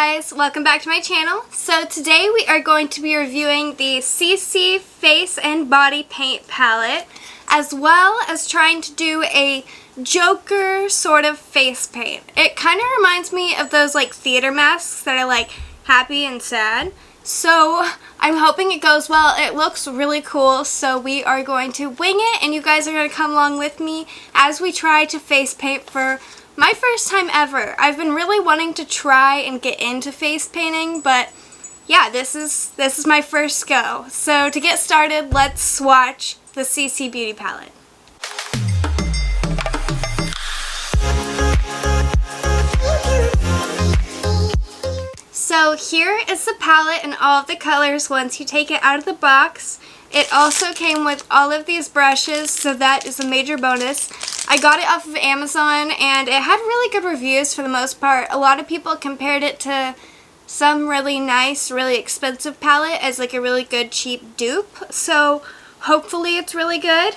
guys, welcome back to my channel. So today we are going to be reviewing the CC Face and Body Paint palette, as well as trying to do a Joker sort of face paint. It kind of reminds me of those like theater masks that are like happy and sad. So I'm hoping it goes well. It looks really cool, so we are going to wing it and you guys are going to come along with me as we try to face paint for my first time ever. I've been really wanting to try and get into face painting, but yeah, this is my first go. So to get started, let's swatch the CC Beauty Palette. So here is the palette and all of the colors once you take it out of the box. It also came with all of these brushes, so that is a major bonus. I got it off of Amazon and it had really good reviews for the most part. A lot of people compared it to some really nice, really expensive palette as like a really good cheap dupe. So hopefully it's really good.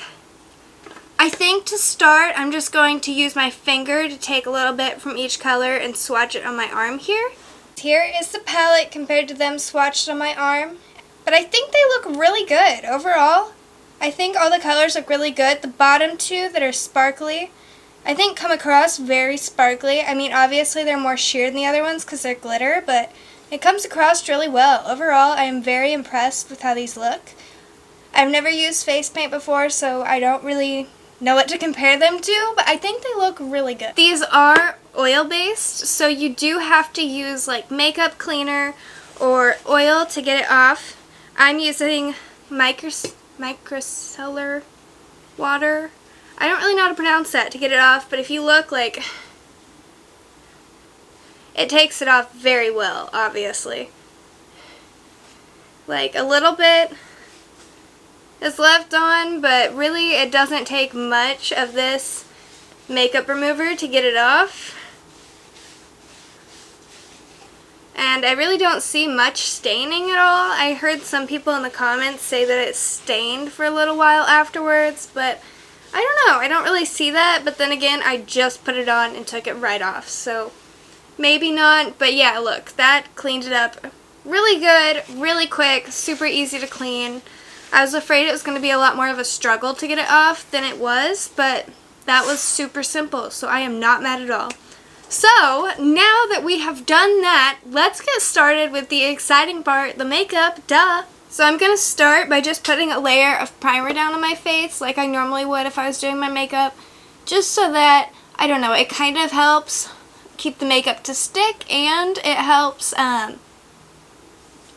I think to start I'm just going to use my finger to take a little bit from each color and swatch it on my arm here. Here is the palette compared to them swatched on my arm. But I think they look really good overall. I think all the colors look really good. The bottom two that are sparkly, I think come across very sparkly. I mean, obviously they're more sheer than the other ones because they're glitter, but it comes across really well. Overall, I am very impressed with how these look. I've never used face paint before, so I don't really know what to compare them to, but I think they look really good. These are oil-based, so you do have to use like makeup cleaner or oil to get it off. I'm using micellar water. I don't really know how to pronounce that to get it off, but if you look, like, it takes it off very well, obviously. Like, a little bit is left on, but really it doesn't take much of this makeup remover to get it off. And I really don't see much staining at all. I heard some people in the comments say that it stained for a little while afterwards, but I don't know. I don't really see that, but then again, I just put it on and took it right off, so maybe not. But yeah, look, that cleaned it up really good, really quick, super easy to clean. I was afraid it was going to be a lot more of a struggle to get it off than it was, but that was super simple, so I am not mad at all. So, now that we have done that, let's get started with the exciting part, the makeup, duh! So I'm going to start by just putting a layer of primer down on my face, like I normally would if I was doing my makeup, just so that, I don't know, it kind of helps keep the makeup to stick, and it helps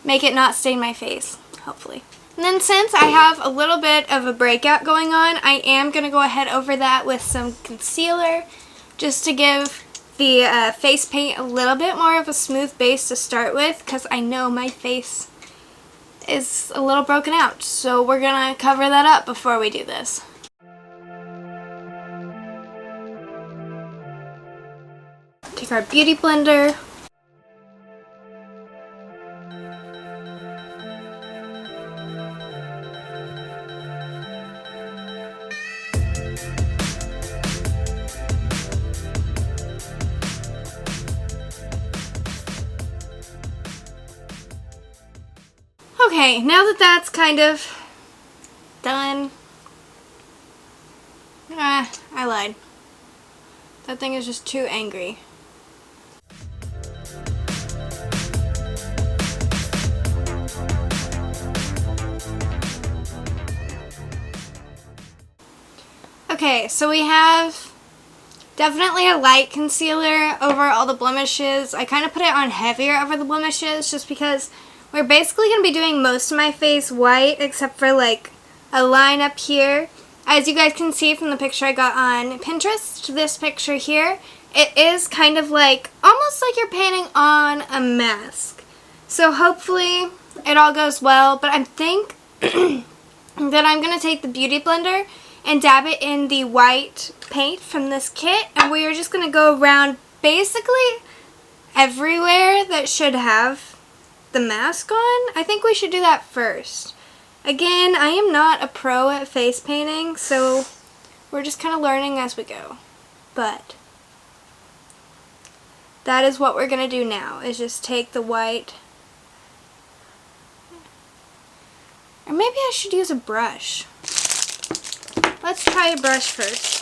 make it not stain my face, hopefully. And then since I have a little bit of a breakout going on, I am going to go ahead over that with some concealer, just to give the face paint a little bit more of a smooth base to start with, because I know my face is a little broken out, so we're gonna cover that up before we do this. Take our beauty blender. Okay, now that that's kind of done, I lied. That thing is just too angry. Okay, so we have definitely a light concealer over all the blemishes. I kind of put it on heavier over the blemishes just because we're basically going to be doing most of my face white except for like a line up here. As you guys can see from the picture I got on Pinterest, this picture here, it is kind of like, almost like you're painting on a mask. So hopefully it all goes well, but I think that I'm going to take the Beauty Blender and dab it in the white paint from this kit, and we are just going to go around basically everywhere that should have the mask on. I think we should do that first. Again, I am not a pro at face painting, so we're just kind of learning as we go. But that is what we're going to do now, is just take the white. Or maybe I should use a brush. Let's try a brush first.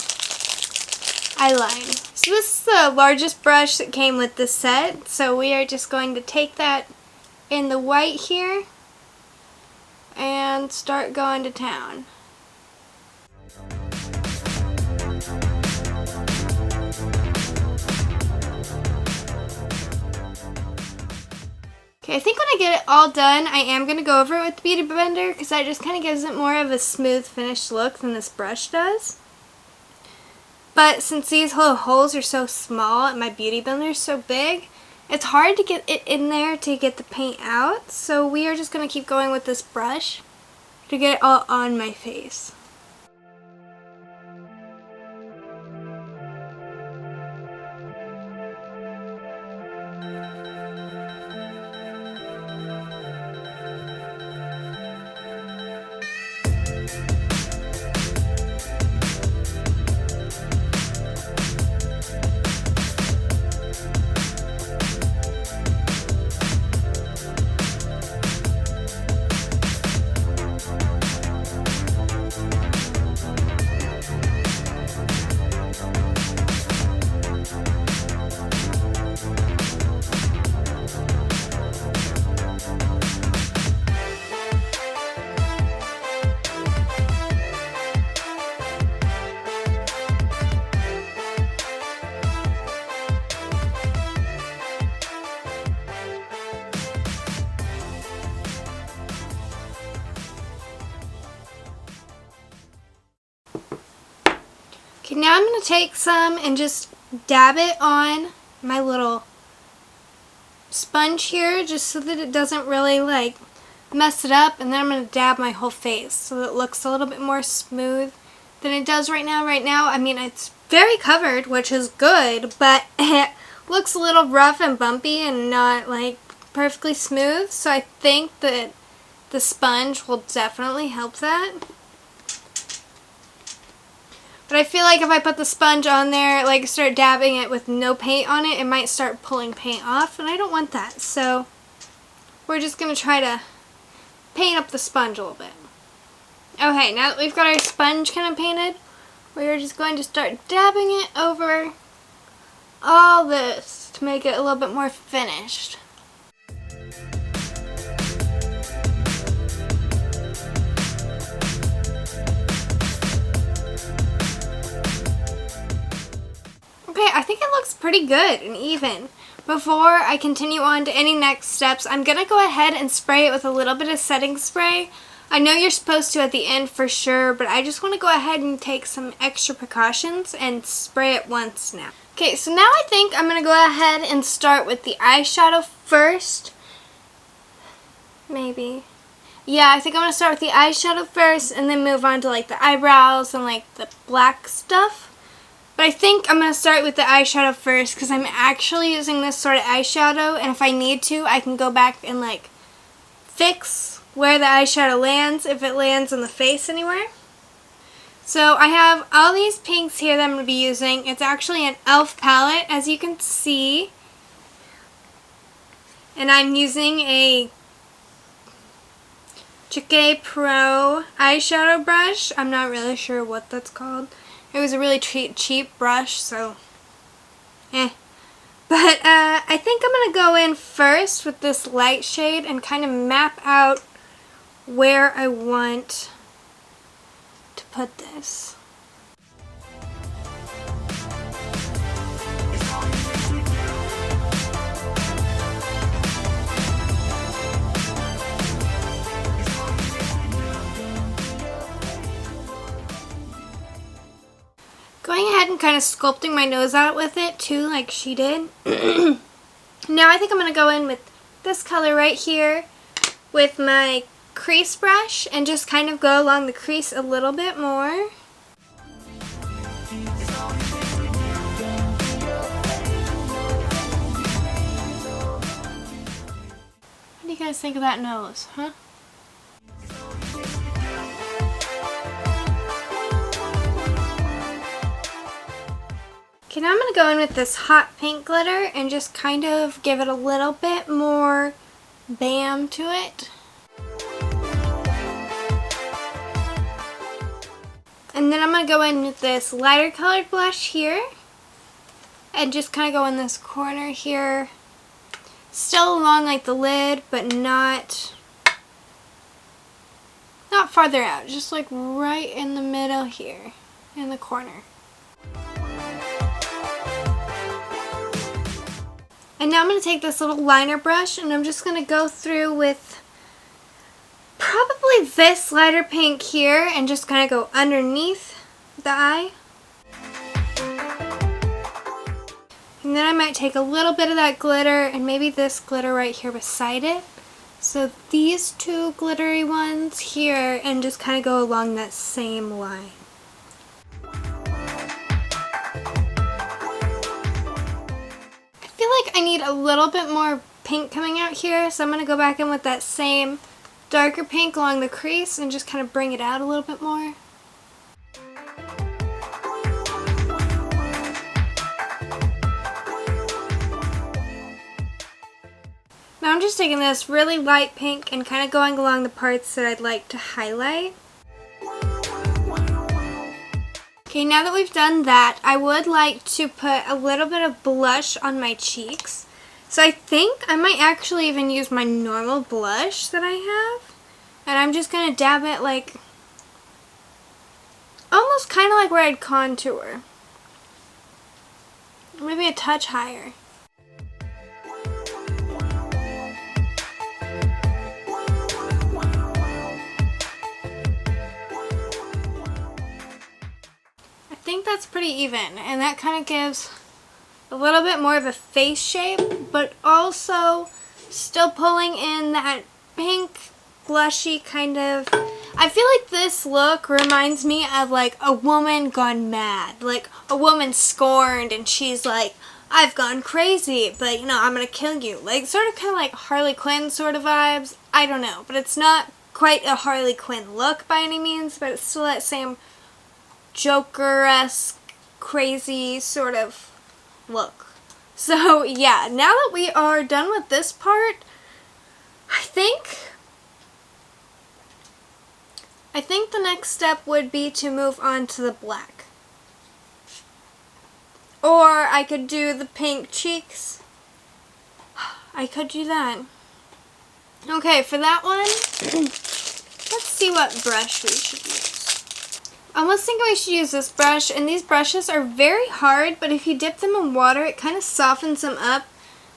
Eyeline. So this is the largest brush that came with this set, so we are just going to take that in the white here and start going to town. Okay, I think when I get it all done, I am going to go over it with the Beauty Blender because that just kind of gives it more of a smooth finished look than this brush does. But since these little holes are so small and my Beauty Blender is so big, it's hard to get it in there to get the paint out. So we are just going to keep going with this brush to get it all on my face. Okay, now I'm going to take some and just dab it on my little sponge here just so that it doesn't really like mess it up, and then I'm going to dab my whole face so that it looks a little bit more smooth than it does right now. Right now, I mean, it's very covered, which is good, but it looks a little rough and bumpy and not like perfectly smooth, so I think that the sponge will definitely help that. But I feel like if I put the sponge on there, like start dabbing it with no paint on it, it might start pulling paint off, and I don't want that. So we're just going to try to paint up the sponge a little bit. Okay, now that we've got our sponge kind of painted, we're just going to start dabbing it over all this to make it a little bit more finished. Okay, I think it looks pretty good and even. Before I continue on to any next steps, I'm going to go ahead and spray it with a little bit of setting spray. I know you're supposed to at the end for sure, but I just want to go ahead and take some extra precautions and spray it once now. Okay, so now I think I'm going to go ahead and start with the eyeshadow first. Maybe. Yeah, I think I'm going to start with the eyeshadow first and then move on to like the eyebrows and like the black stuff. But I think I'm going to start with the eyeshadow first because I'm actually using this sort of eyeshadow, and if I need to, I can go back and like fix where the eyeshadow lands, if it lands on the face anywhere. So I have all these pinks here that I'm going to be using. It's actually an e.l.f. palette, as you can see. And I'm using a Chique Pro eyeshadow brush. I'm not really sure what that's called. It was a really cheap brush, so But I think I'm going to go in first with this light shade and kind of map out where I want to put this. Going ahead and kind of sculpting my nose out with it too, like she did. Now I think I'm going to go in with this color right here with my crease brush and just kind of go along the crease a little bit more. What do you guys think of that nose, huh? Okay, now I'm going to go in with this hot pink glitter and just kind of give it a little bit more bam to it. And then I'm going to go in with this lighter colored blush here and just kind of go in this corner here. Still along like the lid, but not farther out, just like right in the middle here, in the corner. And now I'm going to take this little liner brush and I'm just going to go through with probably this lighter pink here and just kind of go underneath the eye. And then I might take a little bit of that glitter and maybe this glitter right here beside it. So these two glittery ones here and just kind of go along that same line. I feel like I need a little bit more pink coming out here, so I'm going to go back in with that same darker pink along the crease and just kind of bring it out a little bit more. Now I'm just taking this really light pink and kind of going along the parts that I'd like to highlight. Okay, now that we've done that, I would like to put a little bit of blush on my cheeks. So I think I might actually even use my normal blush that I have. And I'm just going to dab it like, almost kind of like where I'd contour. Maybe a touch higher. I think that's pretty even, and that kind of gives a little bit more of a face shape, but also still pulling in that pink blushy kind of. I feel like this look reminds me of like a woman gone mad, like a woman scorned and she's like, I've gone crazy, but you know, I'm gonna kill you. Like sort of kind of like Harley Quinn sort of vibes. I don't know, but it's not quite a Harley Quinn look by any means, but it's still that same Joker-esque, crazy sort of look. So yeah, now that we are done with this part, I think the next step would be to move on to the black. Or I could do the pink cheeks. I could do that. Okay, for that one, let's see what brush we should use. I was thinking we should use this brush, and these brushes are very hard, but if you dip them in water, it kind of softens them up,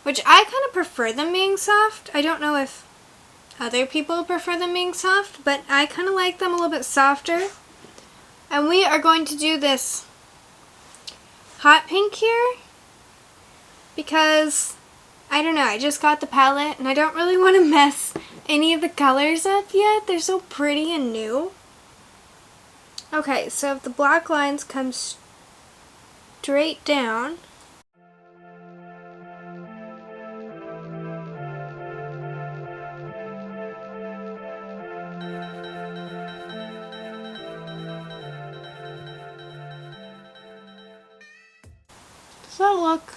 which I kind of prefer them being soft. I don't know if other people prefer them being soft, but I kind of like them a little bit softer. And we are going to do this hot pink here, because, I don't know, I just got the palette, and I don't really want to mess any of the colors up yet. They're so pretty and new. Okay, so if the black lines come straight down, does that look?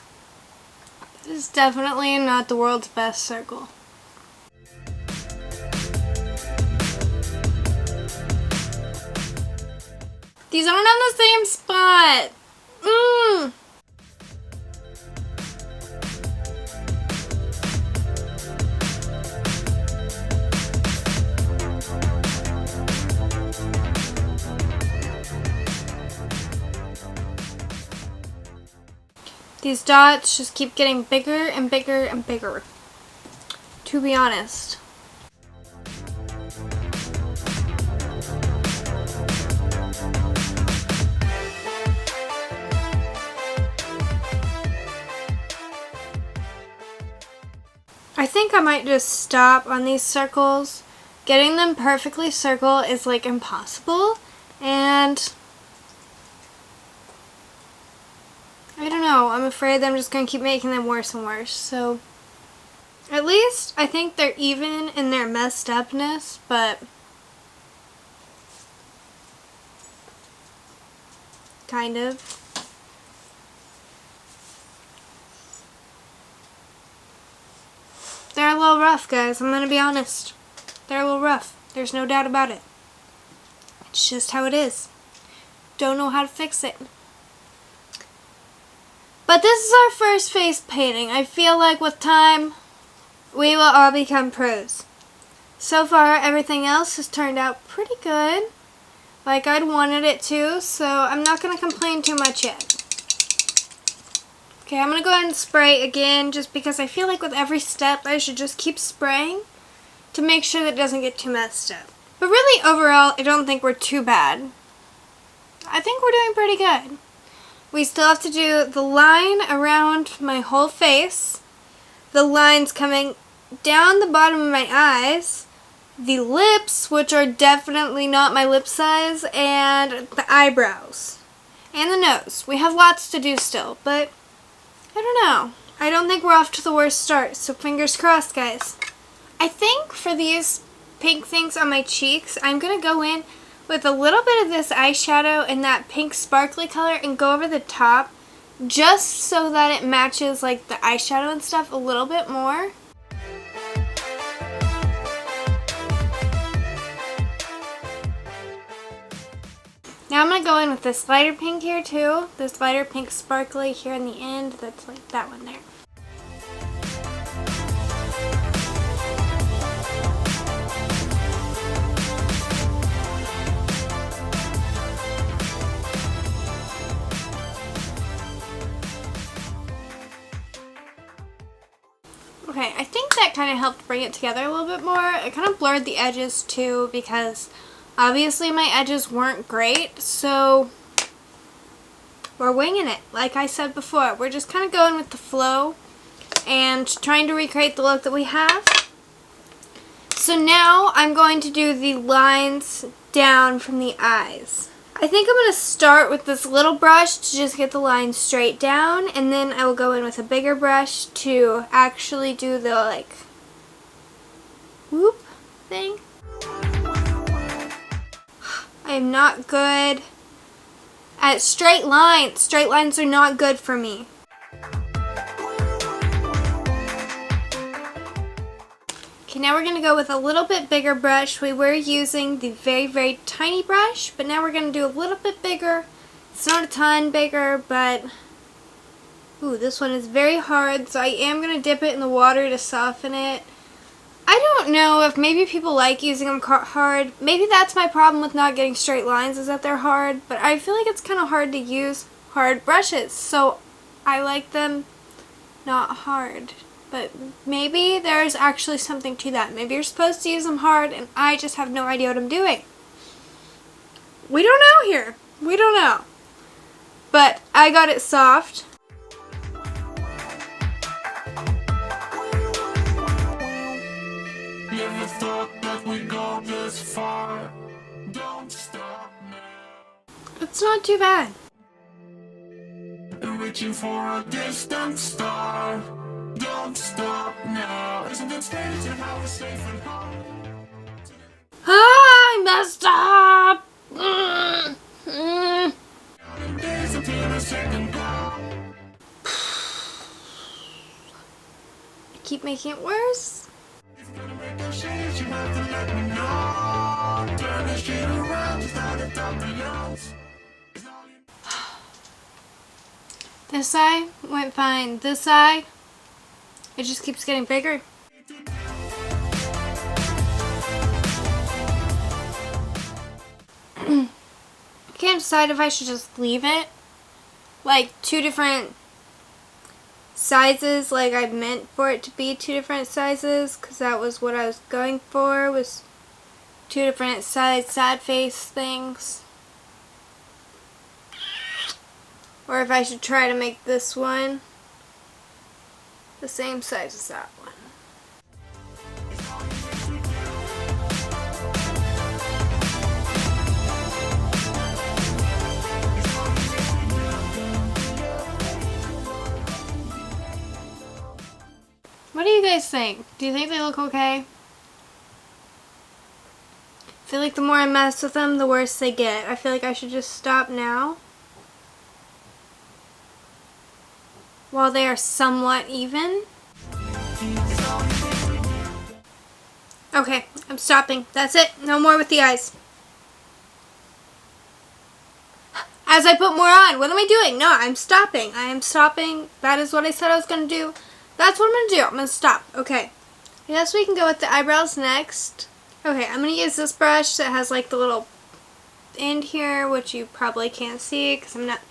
This is definitely not the world's best circle. These aren't on the same spot. These dots just keep getting bigger and bigger and bigger, to be honest. I think I might just stop on these circles. Getting them perfectly circle is like impossible, and I don't know, I'm afraid that I'm just going to keep making them worse and worse. So at least I think they're even in their messed upness, but kind of. They're a little rough, guys. I'm gonna be honest. They're a little rough. There's no doubt about it. It's just how it is. Don't know how to fix it. But this is our first face painting. I feel like with time, we will all become pros. So far, everything else has turned out pretty good. Like I'd wanted it to, so I'm not going to complain too much yet. Okay, I'm going to go ahead and spray again just because I feel like with every step I should just keep spraying to make sure that it doesn't get too messed up. But really, overall, I don't think we're too bad. I think we're doing pretty good. We still have to do the line around my whole face, the lines coming down the bottom of my eyes, the lips, which are definitely not my lip size, and the eyebrows, and the nose. We have lots to do still, but I don't know. I don't think we're off to the worst start, so fingers crossed, guys. I think for these pink things on my cheeks, I'm going to go in with a little bit of this eyeshadow in that pink sparkly color and go over the top just so that it matches like the eyeshadow and stuff a little bit more. Now I'm going to go in with this lighter pink here too. This lighter pink sparkly here in the end. That's like that one there. Okay, I think that kind of helped bring it together a little bit more. It kind of blurred the edges too because obviously my edges weren't great, so we're winging it. Like I said before, we're just kind of going with the flow and trying to recreate the look that we have. So now I'm going to do the lines down from the eyes. I think I'm going to start with this little brush to just get the lines straight down, and then I will go in with a bigger brush to actually do the like whoop thing. I am not good at straight lines. Straight lines are not good for me. Okay, now we're going to go with a little bit bigger brush. We were using the very, very tiny brush, but now we're going to do a little bit bigger. It's not a ton bigger, but ooh, this one is very hard, so I am going to dip it in the water to soften it. I don't know if maybe people like using them hard. Maybe that's my problem with not getting straight lines, is that they're hard, but I feel like it's kind of hard to use hard brushes, so I like them not hard. But maybe there's actually something to that. Maybe you're supposed to use them hard and I just have no idea what I'm doing. We don't know here. We don't know. But I got it soft. Never thought that we'd go this far. Don't stop now. It's not too bad. Reaching for a distant star. Don't stop now. Isn't it strange how we're safe and home? I messed up. I keep making it worse. If you're gonna make a change, you have to let me know. Turn this shit around, just not a top beyond. This eye went fine. This eye, it just keeps getting bigger. I can't decide if I should just leave it like two different sizes, like I meant for it to be two different sizes, because that was what I was going for, was two different size sad face things. Or if I should try to make this one the same size as that one. What do you guys think? Do you think they look okay? I feel like the more I mess with them, the worse they get. I feel like I should just stop now, while they are somewhat even. Okay, I'm stopping. That's it. No more with the eyes. As I put more on, what am I doing? No, I'm stopping. I am stopping. That is what I said I was going to do. That's what I'm going to do. I'm going to stop. Okay. I guess we can go with the eyebrows next. Okay, I'm going to use this brush that has like the little end here, which you probably can't see because I'm not...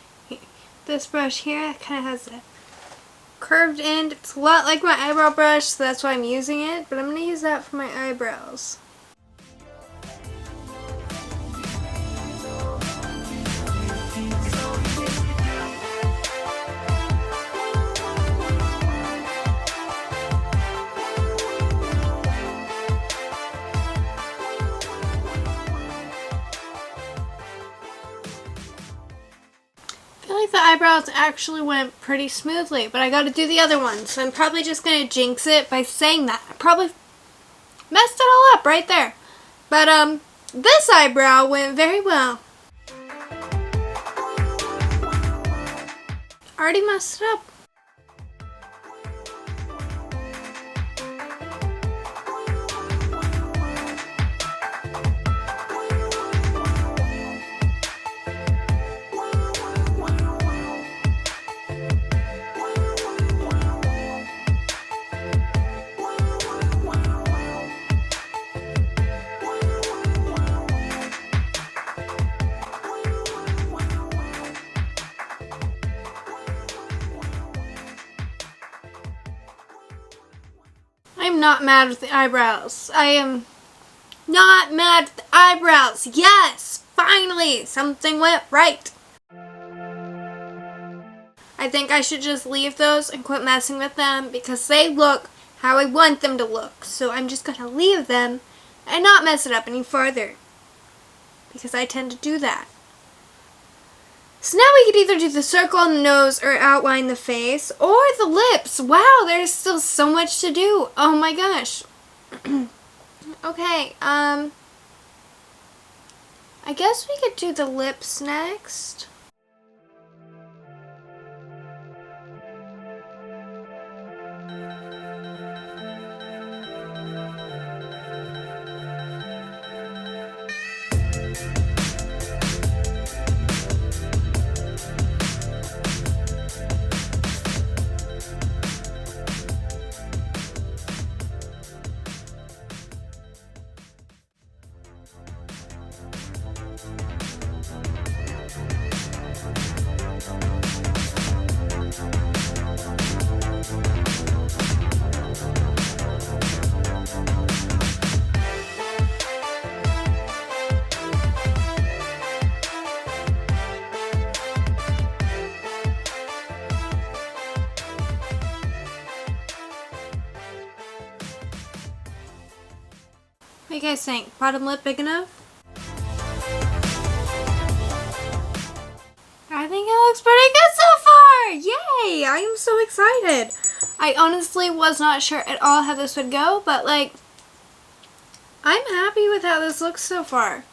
This brush here kind of has a curved end. It's a lot like my eyebrow brush, so that's why I'm using it. But I'm going to use that for my eyebrows. I feel like the eyebrows actually went pretty smoothly, but I gotta do the other one, so I'm probably just gonna jinx it by saying that. I probably messed it all up right there. But, this eyebrow went very well. Already messed it up. I'm not mad with the eyebrows. I am not mad with the eyebrows. Yes! Finally! Something went right. I think I should just leave those and quit messing with them because they look how I want them to look. So I'm just going to leave them and not mess it up any further. Because I tend to do that. So now we could either do the circle on the nose or outline the face or the lips. Wow, there's still so much to do. Oh my gosh. Okay, I guess we could do the lips next. What do you guys think? Bottom lip big enough? I think it looks pretty good so far! Yay! I am so excited. I honestly was not sure at all how this would go, but like, I'm happy with how this looks so far.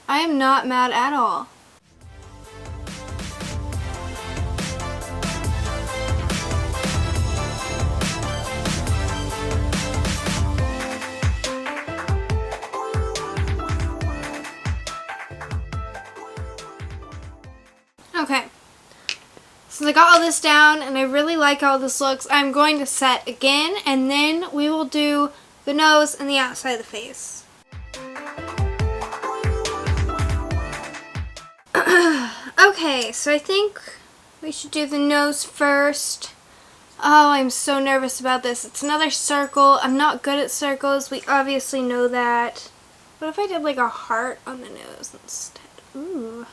I am not mad at all. Okay, since I got all this down and I really like how this looks, I'm going to set again and then we will do the nose and the outside of the face. Okay, so I think we should do the nose first. Oh, I'm so nervous about this. It's another circle. I'm not good at circles. We obviously know that. What if I did like a heart on the nose instead? Ooh.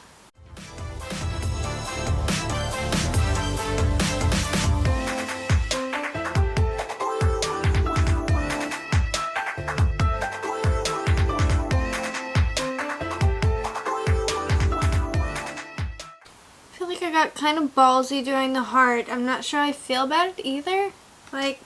I got kind of ballsy doing the heart. I'm not sure I feel about it either. Like,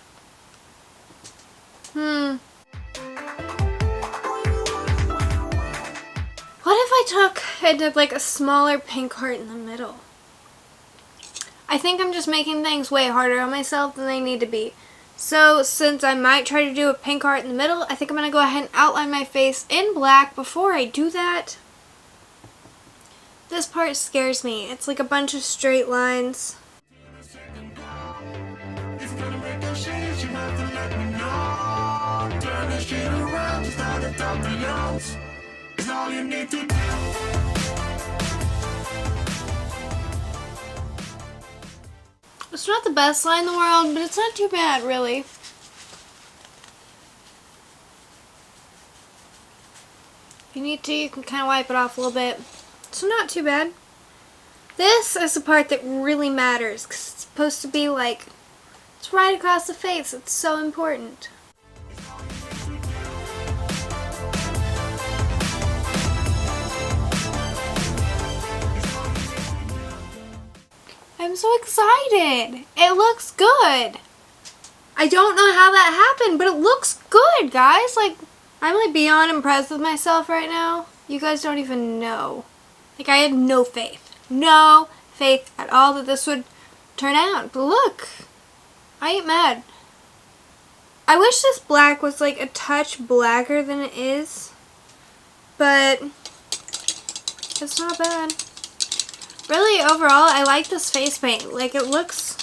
What if I did like a smaller pink heart in the middle? I think I'm just making things way harder on myself than they need to be. So since I might try to do a pink heart in the middle, I think I'm going to go ahead and outline my face in black. Before I do that, this part scares me. It's like a bunch of straight lines. It's not the best line in the world, but it's not too bad, really. If you need to, you can kind of wipe it off a little bit. So not too bad. This is the part that really matters, because it's supposed to be like, it's right across the face. It's so important. I'm so excited. It looks good. I don't know how that happened, but it looks good, guys. Like, I'm like beyond impressed with myself right now. You guys don't even know. Like, I had no faith. No faith at all that this would turn out. But look, I ain't mad. I wish this black was like a touch blacker than it is, but it's not bad. Really, overall, I like this face paint. Like, it looks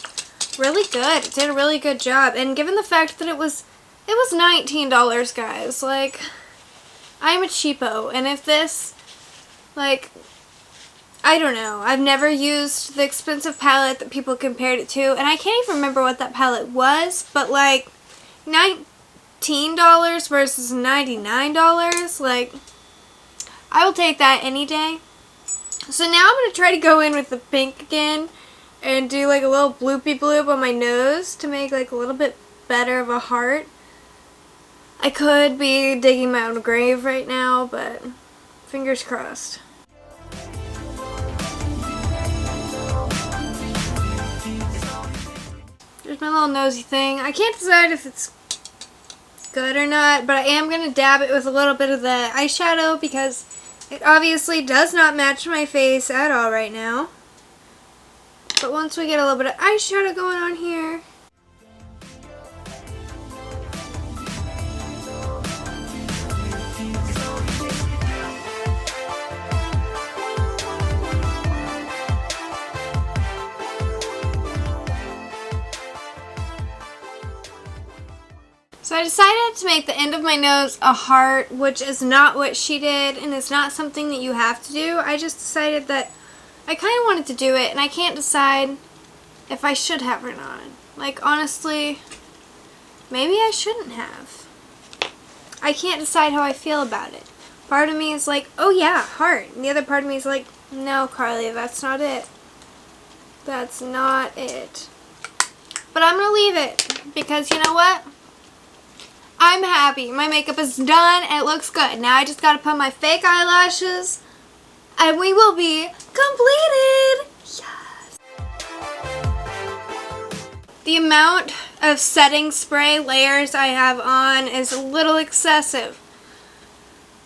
really good. It did a really good job. And given the fact that it was $19, guys. Like, I'm a cheapo. And if this, like, I don't know. I've never used the expensive palette that people compared it to. And I can't even remember what that palette was. But, like, $19 versus $99. Like, I will take that any day. So now I'm going to try to go in with the pink again and do like a little bloopy bloop on my nose to make like a little bit better of a heart. I could be digging my own grave right now, but fingers crossed. There's my little nosy thing. I can't decide if it's good or not, but I am going to dab it with a little bit of the eyeshadow because it obviously does not match my face at all right now. But once we get a little bit of eyeshadow going on here. So I decided to make the end of my nose a heart, which is not what she did, and it's not something that you have to do. I just decided that I kind of wanted to do it, and I can't decide if I should have or not. Like, honestly, maybe I shouldn't have. I can't decide how I feel about it. Part of me is like, oh yeah, heart. And the other part of me is like, no, Carleigh, that's not it. That's not it. But I'm going to leave it, because you know what? I'm happy. My makeup is done and it looks good. Now I just gotta put my fake eyelashes and we will be completed. Yes. The amount of setting spray layers I have on is a little excessive.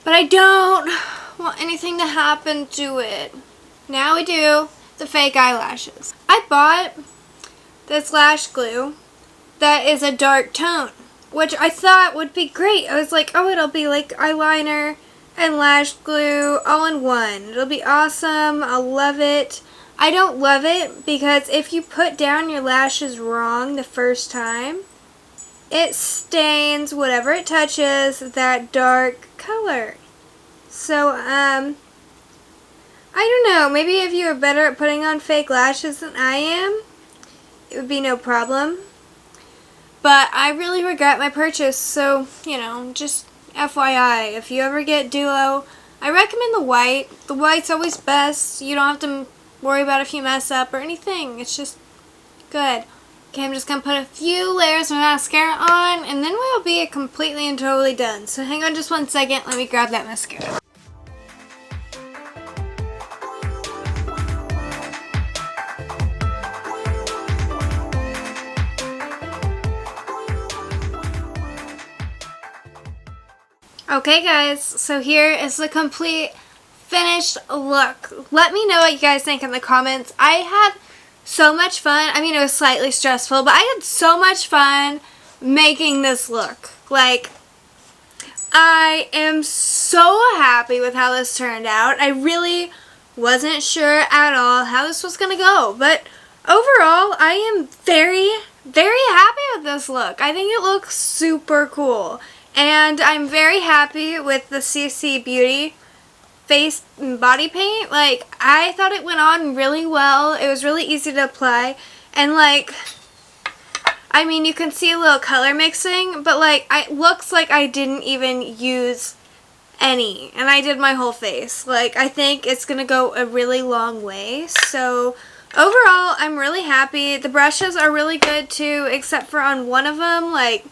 But I don't want anything to happen to it. Now we do the fake eyelashes. I bought this lash glue that is a dark tone, which I thought would be great. I was like, oh, it'll be like eyeliner and lash glue all in one. It'll be awesome. I'll love it. I don't love it because if you put down your lashes wrong the first time, it stains whatever it touches that dark color. So, I don't know. Maybe if you were better at putting on fake lashes than I am, it would be no problem. But I really regret my purchase, so, you know, just FYI, if you ever get duo, I recommend the white. The white's always best. You don't have to worry about if you mess up or anything. It's just good. Okay, I'm just going to put a few layers of mascara on, and then we'll be completely and totally done. So hang on just 1 second. Let me grab that mascara. Okay guys, so here is the complete finished look. Let me know what you guys think in the comments. I had so much fun. I mean, it was slightly stressful, but I had so much fun making this look. Like, I am so happy with how this turned out. I really wasn't sure at all how this was gonna go, but overall, I am very, very happy with this look. I think it looks super cool, and I'm very happy with the CC Beauty face and body paint. Like, I thought it went on really well. It was really easy to apply, and like, I mean, you can see a little color mixing, but like, it looks like I didn't even use any, and I did my whole face. Like, I think it's gonna go a really long way. So overall, I'm really happy. The brushes are really good too, except for on one of them, like,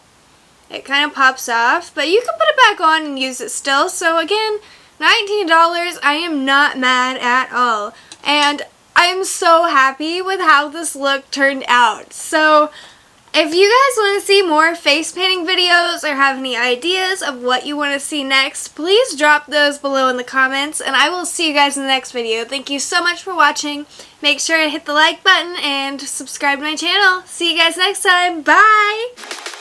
it kind of pops off, but you can put it back on and use it still. So again, $19, I am not mad at all, and I'm so happy with how this look turned out. So if you guys want to see more face painting videos or have any ideas of what you want to see next, please drop those below in the comments, and I will see you guys in the next video. Thank you so much for watching. Make sure to hit the like button and subscribe to my channel. See you guys next time. Bye!